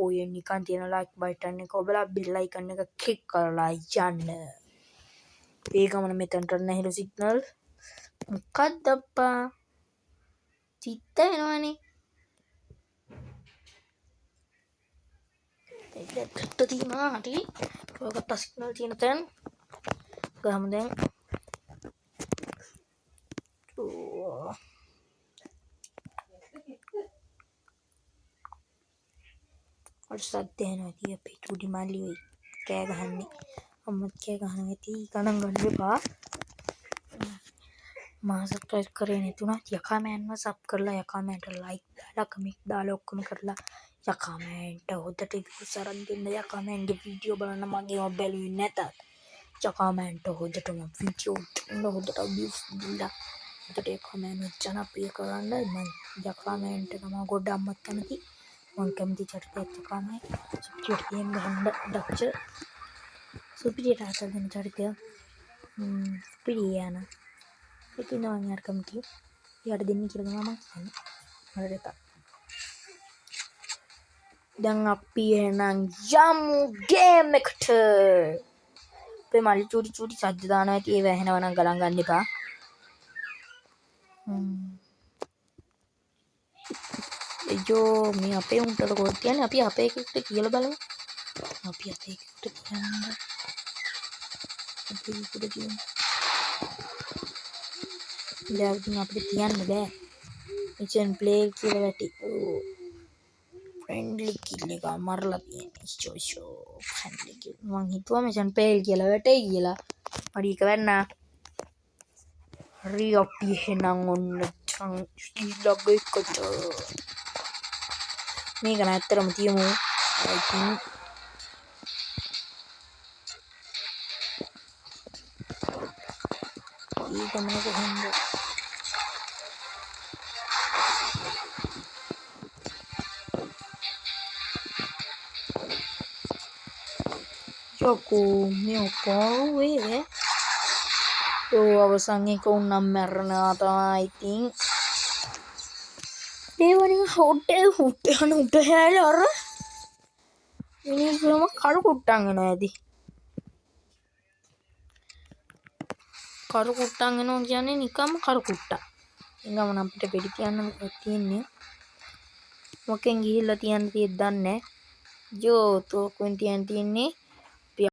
ඔය නිකන් තියෙන ලයික් බටන් එක ඔබලා බෙල් අයිකන් එක ක්ලික් කරලා යන්න. ඒ ගමන මෙතනට නැහිලු සිග්නල් මොකක්ද අප්පා චිත්ත වෙනවනේ. ඒකට තියෙනවා හරි ඔයකට සිග්නල් තියෙන තැන ගහමු දැන්. අර සද්ද එනවා ඉතින් අපේ චුටි මල්ලි වෙයි කෑ ගහන්නේ. අම්මත් කෑ ගහනවා ඇති ගණන් ගන්න එපා. මා සබ්ස්ක්‍රයිබ් කරේ නැතුණත් යකාමෑන්ව සබ් කරලා යකාමෑන්ට ලයික් දාලා කමෙන්ට් දාලා ඔක්කොම කරලා යකාමෑන්ට හොදට views අරන් දෙන්න. යකාමෑන්ගේ වීඩියෝ බලන්න මගේම බැලුවේ නැතත් යකාමෑන්ට හොදටම වීඩියෝ දෙන්න හොදට views දීලා හොදට යකාමෑන්ව ජනප්‍රිය කරන්න. මම යකාමෑන්ට තමයි ගොඩක්ම කැමති. මම කැමති චරිතයක් යකාමෑන්. සුපිරියට ගේම් ගහන්න දක්ෂ සුපිරියට ආතල් දෙන චරිතය සුපිරියාන itu namanya harga mati ya ada demi kira mama kan ada tak dan api nang jamu game එකට අපේ මල්ලි චූටි සද්ද දානවා ඇති ඒ වැහෙනවා නම් ගලන් ගන්න එපා. අයියෝ මේ අපේ උන්ටද කොහෙද කියන්නේ අපි අපේ එකට කියලා බලමු. අපි අපේ එකට කියන්නේ අපි උඩ කියන්නේ දැන් අපිට කියන්න බෑ. මිෂන් ප්ලේ කියලා වැටි. ෆ්‍රෙන්ඩ්ලි කිල් එක මරලා තියෙන්නේ. ෂෝ ෆ්‍රෙන්ඩ්ලි කිල්. මං හිතුවා මිෂන් ප්ලේ කියලා වැටේ කියලා. හරි එක වෙන්න. හරි අපි එහෙනම් ඔන්න ඊළඟ එකට. මේක නැත්තරම තියමු. ඉතින් ඊ ගමන කොහෙන්ද? Aku meu pau yo අවසන් එක උන්නම් මැරෙනවා තමයි ඉතින් ඒ වනින් හොටේ උට හැල අර මිනිස්සුම කරු කුට්ටන් එනවා ඇති. කරු කුට්ටන් එනවා කියන්නේ නිකම්ම කරු කුට්ටා. එංගම නම් අපිට වෙඩි තියන්න මොකක්ද තියෙන්නේ. මොකෙන් ගිහිල්ලා තියන්න තියෙද්ද දන්නේ නැහැ. යෝ තෝකුෙන් තියන්න තියෙන්නේ